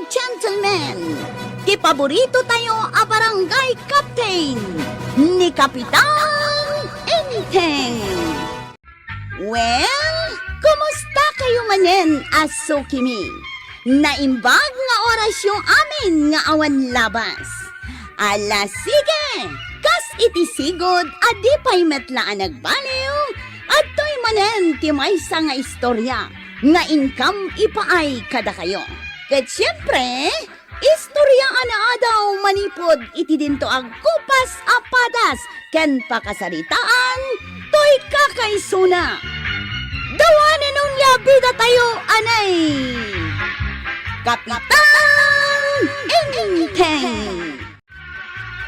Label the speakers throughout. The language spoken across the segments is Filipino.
Speaker 1: gentlemen, ti paborito tayo a barangay captain ni Kapitan Enteng. Well, kumusta kayo manen, aso kimi? Naimbag nga oras yung amin nga awan labas. Ala sige, kas iti sigod adi pa'y metlaan nagbaliw at to'y manen ti maysa nga istorya nga income ipaay kada kayo. Ket siyempre, istorya ana daw manipod iti dinto ag kupas apadas ken pakasaritaan to'y kakaisuna. Dawanin nun bida tayo anay Kapitan Enteng.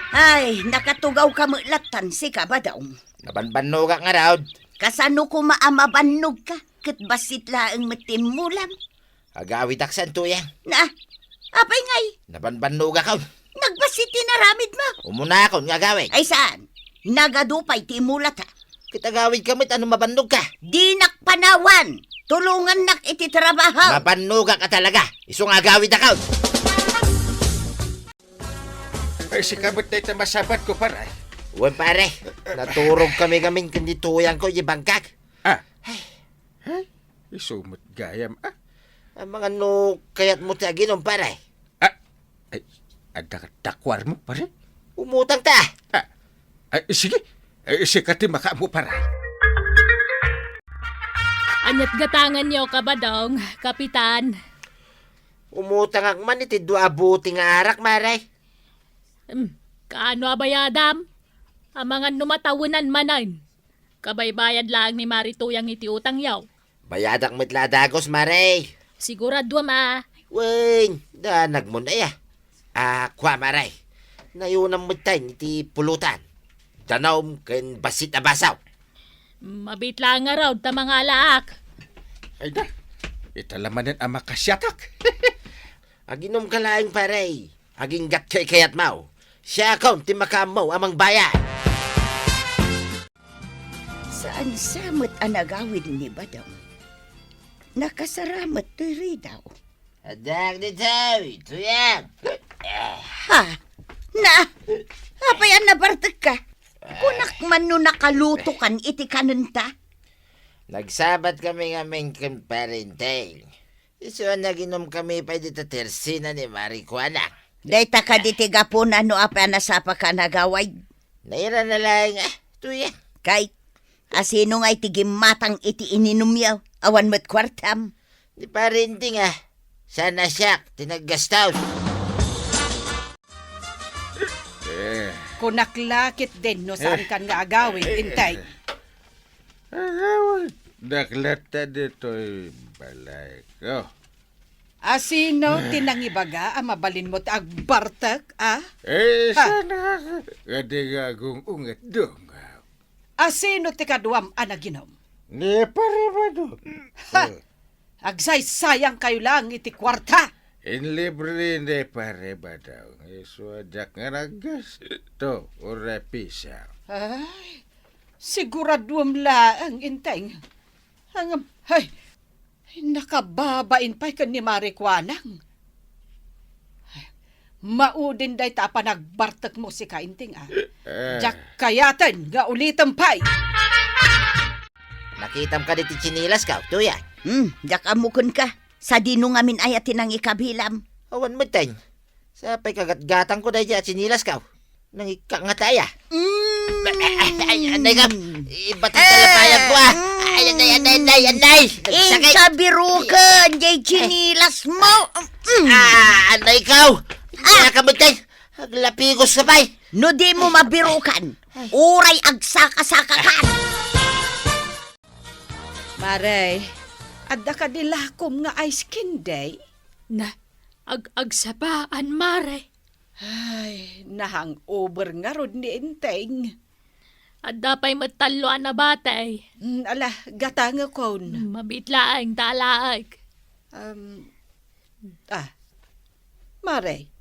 Speaker 1: Ay, nakatugaw ka mulatan si kabadaw.
Speaker 2: Nabanbanog nga raw.
Speaker 1: Kasano ko maamabanog ka? Kat basit laang matimulam.
Speaker 2: Agawid aksan to yan.
Speaker 1: Na, apay ngay.
Speaker 2: Nabanbanog ka.
Speaker 1: Nagbasit tinaramid mo.
Speaker 2: Umuna ako nga gawin.
Speaker 1: Ay saan? Nagadupay timulat ha.
Speaker 2: Kitagawid ka mit ano mabannog ka.
Speaker 1: Di nakpanawan. Tulungan nak iti trabaho.
Speaker 2: Mabannog ka talaga. Iso nga gawid ako.
Speaker 3: Ay, si kamot na ito masabat ko, paray.
Speaker 2: Uwan pare, naturog kami kandituyan ko, ibangkak.
Speaker 3: Ah, ay, isumot gayam, ah.
Speaker 2: Ang mga no, kayat mo taginom pare.
Speaker 3: Ah, ay, ada takwar mo, pare.
Speaker 2: Umutang ta.
Speaker 3: Ah, ay, sige, ay, sikati maka mo, paray.
Speaker 4: Anyat gatangan niyo, kabadong, kapitan.
Speaker 2: Umutang akman iti dua buti nga arak, maray.
Speaker 4: Kaano abayadam? Ang mga numatawunan manan. Kabaybayad lang ni Marituyang iti utang yaw.
Speaker 2: Bayadak mitladagos, maray.
Speaker 4: Sigurado ma.
Speaker 2: Weng, danag mo na ya. Kwa maray. Nayunang mitay iti pulutan. Danaw ken basit abasaw.
Speaker 4: Mabit lang nga raw ta mga alaak.
Speaker 3: Ay da, italamanin ang makasyatak.
Speaker 2: Aginom ka laing paray. Aging gat kay kayat mau. Siya akong timakamaw amang bayan.
Speaker 1: Saan samot ang nagawid ni Badong? Nakasaramat to'y daw.
Speaker 2: Adak ni Tawi, tuyang.
Speaker 1: Ha? Na? Apayan na bartek ka? Kunak man no nakaluto kan iti kanunta?
Speaker 2: Nagsabat kami ngaming parenteng. Iso naginom kami pa dito tersina ni Marijuana.
Speaker 1: Dayta ka ditiga po na no apa nasapa ka nagaway.
Speaker 2: Naira na lang, tuyang.
Speaker 1: Kay, asino nga'y tigimatang iti ininom yaw. Awan mo't kwartam.
Speaker 2: Di parenting Sana siya, tinaggastaw.
Speaker 5: Kunaklakit din no saan kan nga agawin, intay.
Speaker 3: Agawid, naklata dito'y balay ko.
Speaker 5: Asino tinangibaga ang mabalin mo't agbartak, ah?
Speaker 3: Eh, sana kadigagong ungat dong.
Speaker 5: Asino ti kaduam anaginom?
Speaker 3: Ni pare ba dong?
Speaker 5: Ha! Agsay sayang kayo lang iti kwarta.
Speaker 3: In libre ni pare ba daw? Iswadak nga nagas. To, ura pisa.
Speaker 5: Ay, siguraduam laang intay. Hangam, ay, nakababain pa'y kan ni Marikwanang. Maudin day ta pa nagbartak mo si kainting, ah. Jak kayatan nga ulitan pa'y.
Speaker 2: Nakitam ka diti chinilas ka, tuyang.
Speaker 1: Jak amukon ka. Sa dino ngamin ayatin ang ikabilam.
Speaker 2: Awan mo teng. Sa pa'y kagatgatang ko dahil chinilas ka. Nang ikangataya. Ay, anay ka. Ibatang talapayag ko Ay, anay.
Speaker 1: Insabiru ka, jay chinilas mo.
Speaker 2: Anay ka. Kaya ka mo teng. Aglapigos ka pa'y.
Speaker 1: No di mo mabirukan. Uray agsaka-saka ka.
Speaker 5: Maray, adda ka dilakom nga ice skin day.
Speaker 4: Na, agsabaan mare.
Speaker 5: Ay, nahang over nga rod ni inteng.
Speaker 4: At dapay mataloan na batay.
Speaker 5: Ala, gata nga kon.
Speaker 4: Mabit lang talaag.
Speaker 5: Maray,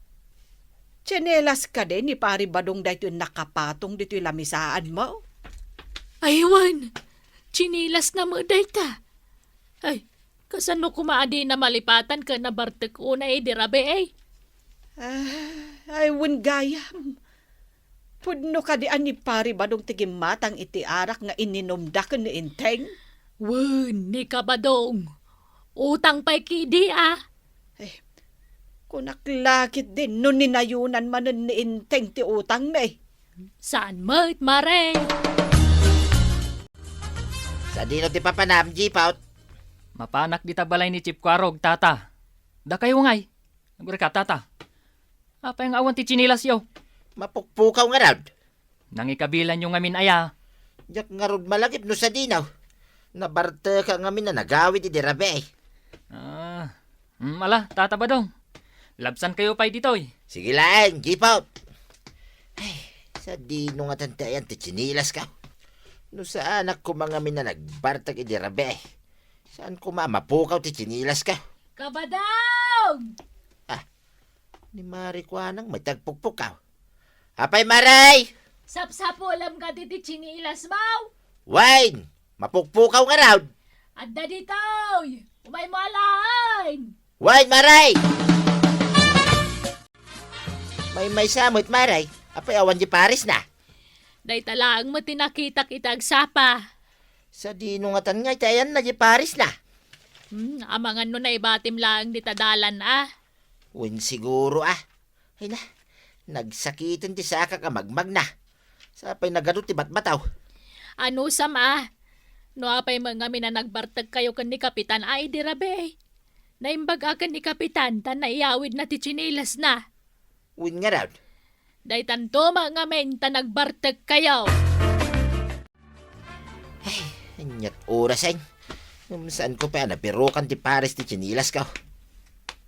Speaker 5: tsinelas ka din ni pari badong dahito nakapatong dito yung lamisaan mo?
Speaker 4: Aywan, chinilas na mo dayta. Ay, Kasano kumaadi na malipatan ka na bartek unay dirabe eh.
Speaker 5: Ay, wen gayam. Pudno ka di ani pari badong tigimatang iti arak nga ininomda ka ni Inteng?
Speaker 4: Wen, ni kabadong. Utang pa'y kidi ah.
Speaker 5: Kunaklakit din no ninayunan manen ni Inteng ti utang na eh.
Speaker 4: Saan mo't mare?
Speaker 2: Sa dino ti papanam, Jipaut.
Speaker 6: Mapanak di tabalay ni Chip Kwarog, tata. Da kayo ngay. Nagure ka, tata. Apa yung awan ti chinilas yo?
Speaker 2: Mapukpukaw nga raw.
Speaker 6: Nang ikabilan yung amin aya.
Speaker 2: Jak nga rod malagip no sa dinaw. Nabarte ka nga na nagawid di dirabe.
Speaker 6: Ala, tata ba dong? Labsan kayo pa'y ditoy.
Speaker 2: Sige lang, Jipaut. Ay, sa dino nga tantayan ti chinilas ka. No sa anak ko mga na nagbartag idirabe. Saan ko mapukaw ti chinilas ka?
Speaker 4: Kabadong!
Speaker 2: Ni Mari ko anang may tagpukpukaw. Apay Maray!
Speaker 4: Sapsapo alam ka diti chinilas mo?
Speaker 2: Wine! Mapukpukaw nga raw.
Speaker 4: Adda ditoy! Umay mo alain!
Speaker 2: Wine Maray! May samot Maray. Apay awan di Paris na.
Speaker 4: Day talaang mo tinakita kitag sapa.
Speaker 2: Sa dinungatan nga itayan na di Paris na.
Speaker 4: Amangan no na ibatim lang di tadalan ah.
Speaker 2: Win siguro ah. Ay na, nagsakitin ti saka ka magmag na. Sapay nagadot ti batbataw.
Speaker 4: Ano sama? No apay mga mina nagbartag kayo kan ni Kapitan ay dirabe. Naimbag akan ni Kapitan tan naiyawid na ti chinilas na.
Speaker 2: Win nga raw.
Speaker 4: Day tanto mga men tan nagbartag kayo.
Speaker 2: Anyat oras ay. Saan ko pa napirukan ti Paris ti chinilas ka.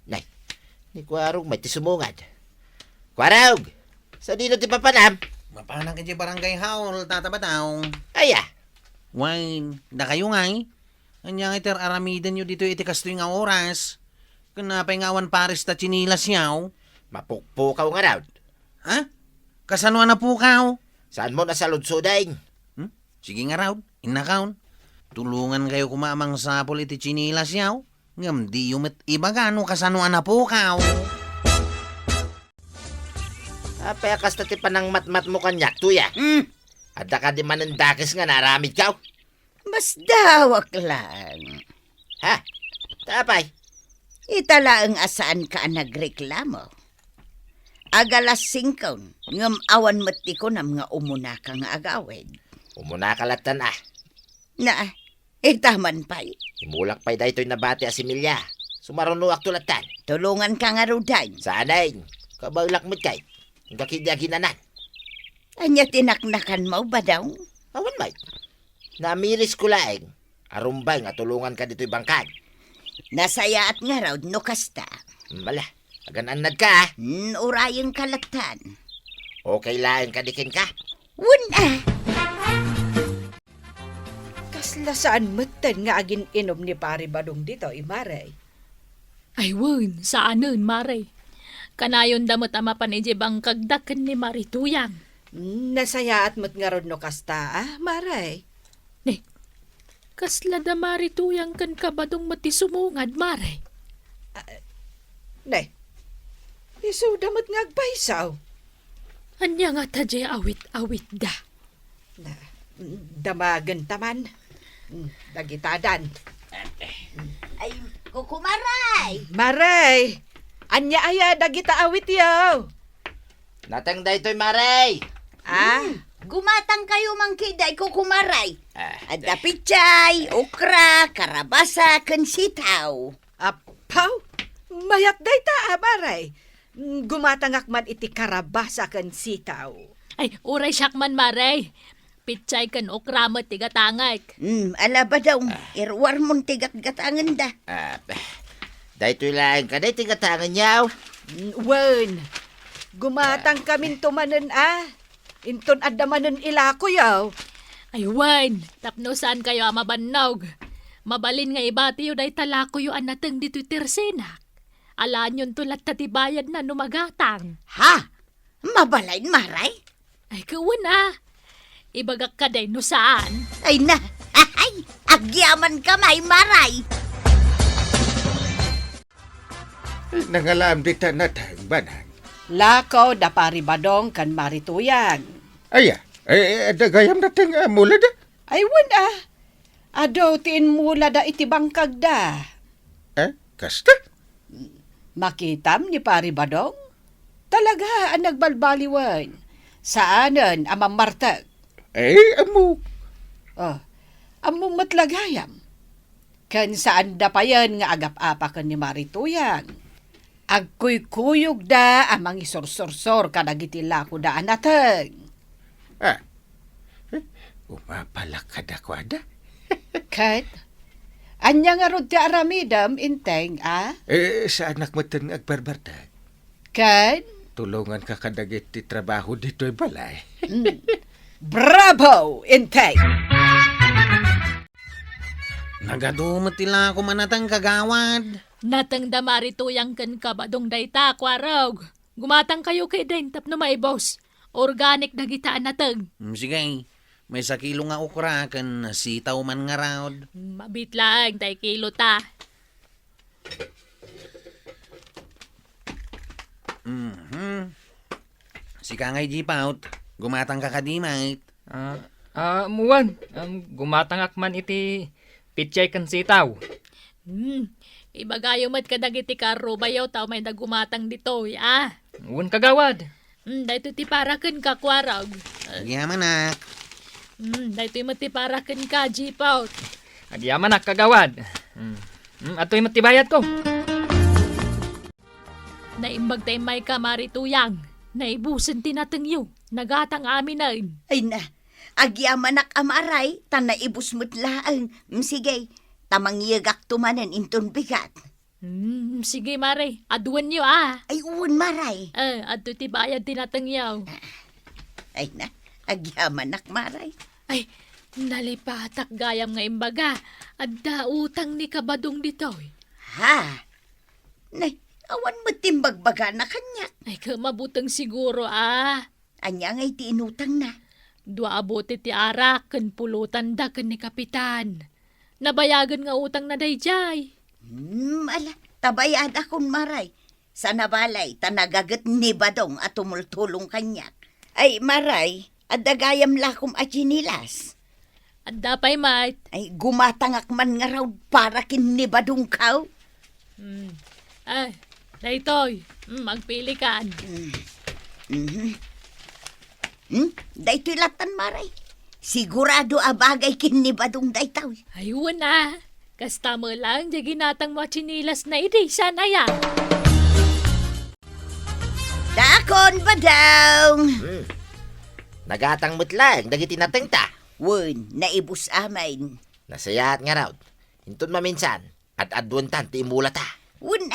Speaker 2: Nay, ni Kwarog may ti sumungad. Kwarog! Sa dino ti papanam?
Speaker 7: Mapanang ka di barangay haul, tata bataw.
Speaker 2: Aya!
Speaker 7: Wine, da kayo ngay. Anya iter aramidan nyo dito iti kastoy nga oras. Kanapay nga awan pares ta chinilas yaw.
Speaker 2: Mapukpukaw nga raw.
Speaker 7: Ha? Kasano na po kaw?
Speaker 2: Saan mo nasaludsudain?
Speaker 7: Sige nga raw, inakaon. Tulungan kayo kumamang sapol iti chinilas yaw. Ngam di yumet iba gano kasano na po kaw.
Speaker 2: Apay kasta ti panang matmat mo kanyak, tuya. Adda ka di manandakis nga naramid ka.
Speaker 1: Mas dawak lang.
Speaker 2: Ha? Tapay?
Speaker 1: Itala ang asaan ka nagreklamo. Agalas 5, ngam awan mati ko na mga umuna ka nga agawid.
Speaker 2: Umuna kalatan ah.
Speaker 1: Na, itaman pa'y.
Speaker 2: Imulak pa'y dahito'y nabati a similya. Sumarunuak tulatan.
Speaker 1: Tulungan ka nga ruday.
Speaker 2: Sanay, kabaglak mo't kay. Ang kakidaginanan.
Speaker 1: Anya tinaknakan mo ba daw?
Speaker 2: Awan may. Namiris ko laeng. Arumbay nga tulungan ka dito'y bangkad.
Speaker 1: Nasaya at nga raw no kasta.
Speaker 2: Bala, agananad ka ah.
Speaker 1: Urayang kalatan.
Speaker 2: Okay laeng kadikin ka.
Speaker 1: Wuna!
Speaker 5: Kasla saan matan nga agin inom ni pari badong dito, Imaray?
Speaker 4: Ay wun, saanon mare? Kanayon damot ama panije bang kagdakan ni Marituyang.
Speaker 5: Nasaya at mat nga ron no kasta, Maray?
Speaker 4: Ne, kasla da Marituyang kan kabadong mati sumungad mare.
Speaker 5: Ne, iso damat nga agpaisaw.
Speaker 4: Anya nga tadye awit-awit da.
Speaker 5: Na, damagan taman. Dagitadan.
Speaker 1: Ay, kukumaray!
Speaker 5: Maray! Anya aya dagita awit yaw.
Speaker 2: Natang dahito'y maray.
Speaker 1: Gumatang kayo mangkiday kukumaray.
Speaker 2: Ah,
Speaker 1: Adda pichay, okra, karabasa, ken sitaw.
Speaker 5: Apaw! Mayat day ta, Maray. Gumatangak man iti karabasa kan sitaw.
Speaker 4: Ay, uray syakman mare. Pitsay kan okramot tigatangay.
Speaker 1: Ala ba daw, irwar mong tigat-gatangan da.
Speaker 2: dahito'y laeng ka dahi tigatangan yaw.
Speaker 5: Wen, gumatang kamin tumanen Inton adamanen ilako yaw.
Speaker 4: Ay, wan, tapno saan kayo mabannog? Mabalin nga ibati yun ay talako yung anatang dito'y tersenak. Alaan yun tulat tatibayad na numagatang.
Speaker 1: Ha? Mabalain maray?
Speaker 4: Ay, kawan Ibagak ka din no saan?
Speaker 1: Ay na, ay, agyaman ka may maray.
Speaker 3: Nangalam di tanatang banang.
Speaker 5: Lakaw da pari badong kan marituyan.
Speaker 3: Aya, dagayam nating mula da.
Speaker 5: Ay wala. Adaw tiin mula da iti bangkag da.
Speaker 3: Kasta?
Speaker 5: Makitam ni pari badong? Talaga ang nagbalbaliwan. Saanan ang mamartag?
Speaker 3: Amo.
Speaker 5: Oh, among matlagayam. Kan saan da pa yan nga agap-apakan ni marituyan. Agkuy-kuyog da amang isorsorsor kadagitila ko da anatag.
Speaker 3: Umapalakad ako ada.
Speaker 5: Kat, anya nga rod ti aramidam inteng,
Speaker 3: Sa anak mo tan agbarbartag.
Speaker 5: Kat,
Speaker 3: Tulungan ka kadagit ti trabaho dito'y balay.
Speaker 5: bravo, inteng!
Speaker 7: Nagadumot tila ako manatang kagawad.
Speaker 4: Natang damari tuyang kan kabadong dayta, kwarog. Gumatang kayo kay den tapno maibos. Organic dagitaan natang.
Speaker 7: Sige, may sakilo nga ukra kan sitaw man nga raod.
Speaker 4: Mabit lang, tay kilo ta.
Speaker 7: Sika ngay jipaut, gumatang ka kadimait.
Speaker 6: Muwan, gumatangak man iti pitchay kan sitaw.
Speaker 4: Ibagayo mat kadagiti karo bayaw tao may nagumatang dito,
Speaker 6: Uwan kagawad.
Speaker 4: Dahito ti paraken ka, kwarog.
Speaker 7: Yaman nak.
Speaker 4: Dahito mati paraken ka, jipaut.
Speaker 6: Agyaman ak kagawad. Ato'y matibayad ko.
Speaker 4: Naimbag tayo may kamari tuyang. Naibusan tinatangyo. Nagatang amin na.
Speaker 1: Ay na, agyamanak amaray, tan naibus mo't laang. Sige, tamang yagak tumanan inton bigat.
Speaker 4: Sige, Mare. Aduan nyo,
Speaker 1: Ay uwan maray.
Speaker 4: Adto ti bayad tinatangyaw.
Speaker 1: Ay na, agyamanak maray.
Speaker 4: Ay, nalipatak gayam nga imbaga. Adda utang ni kabadong dito.
Speaker 1: Ha? Nay, awan mo timbagbaga na kanya.
Speaker 4: Ay, kamabutang siguro,
Speaker 1: Anya ngay tinutang na.
Speaker 4: Dua abote ti arak, kan pulutan da kan ni kapitan. Nabayagan nga utang na dayjay.
Speaker 1: Ala, tabayad akong maray. Sa nabalay, tanagagat ni Badong at tumultulong kanyak. Ay, maray, adagayam lakom at chinilas.
Speaker 4: Adda pa'y mat.
Speaker 1: Ay, gumatangak man nga raw para kin ni Badong kaw.
Speaker 4: Ay, daytoy. Magpili kan.
Speaker 1: Dayto'y latan maray. Sigurado abagay kin ni Badong daytaw.
Speaker 4: Ayun Kasta mo lang, di ginatang mo chinilas na iti, sana ya.
Speaker 1: Dakon Badong!
Speaker 2: Nagatang mutlang, dagiti nateng ta.
Speaker 1: Wun, naibus amain.
Speaker 2: Nasayat nga raw. Hintun maminsan, at adwan tan ti imula ta.
Speaker 1: Wun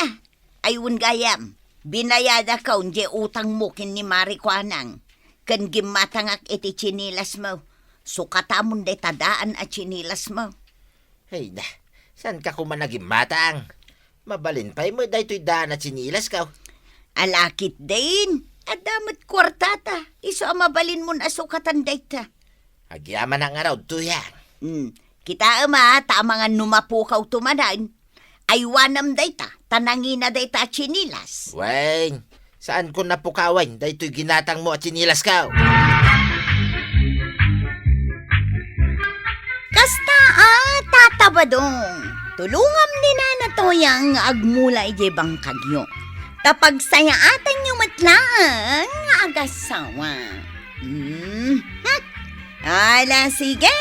Speaker 1: ay wun gayam. Binayada ka unje utang mo kin ni Mari Kwanang. Kan gimatangak iti chinilas mo. Sukatamon day tadaan at chinilas mo.
Speaker 2: Ay na, saan ka kumanagimmatang? Mabalin pa'y mo dayto'y daan at sinilas ka.
Speaker 1: Alakit din. At damat kwartata. Iso mabalin mo na sukatan dayta.
Speaker 2: Agyaman ang araw tuyang.
Speaker 1: Kita tama nga numapukaw tumanan. Aywanam dayta. Tanangin na dayta at chinilas.
Speaker 2: Weng, saan ko napukawan dayto'y ginatang mo at sinilas ka?
Speaker 1: Kasta tatabadong. Tulungam ni na toyang agmula ije bangkagyo. Tapag saya atan yung matlang agasawa. Ala sige.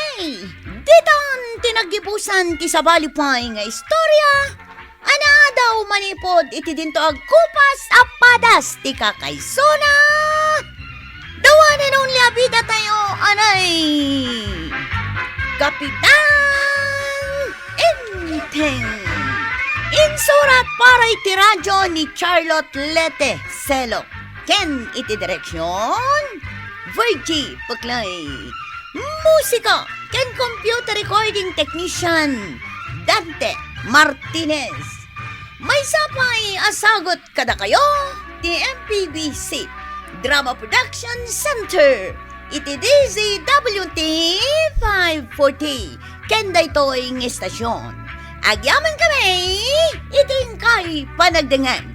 Speaker 1: Diton tinagibusan ti sabalipay nga istorya. Ana daw manipod iti dinto agkupas apadas ti kakaysona. Dawanan nung liabida tayo anay. Kapitan Inteng. Insurat para iti radyo ni Charlotte Lete Selo. Ken iti direksyon Virgie Paklay. Musika ken computer recording technician Dante Martinez. May sapay asagot kada kayo ti MPBC Drama Production Center. Iti DZWT 540. Kenda ito'y ng estasyon. Agyaman kami, iting kay panagdangan.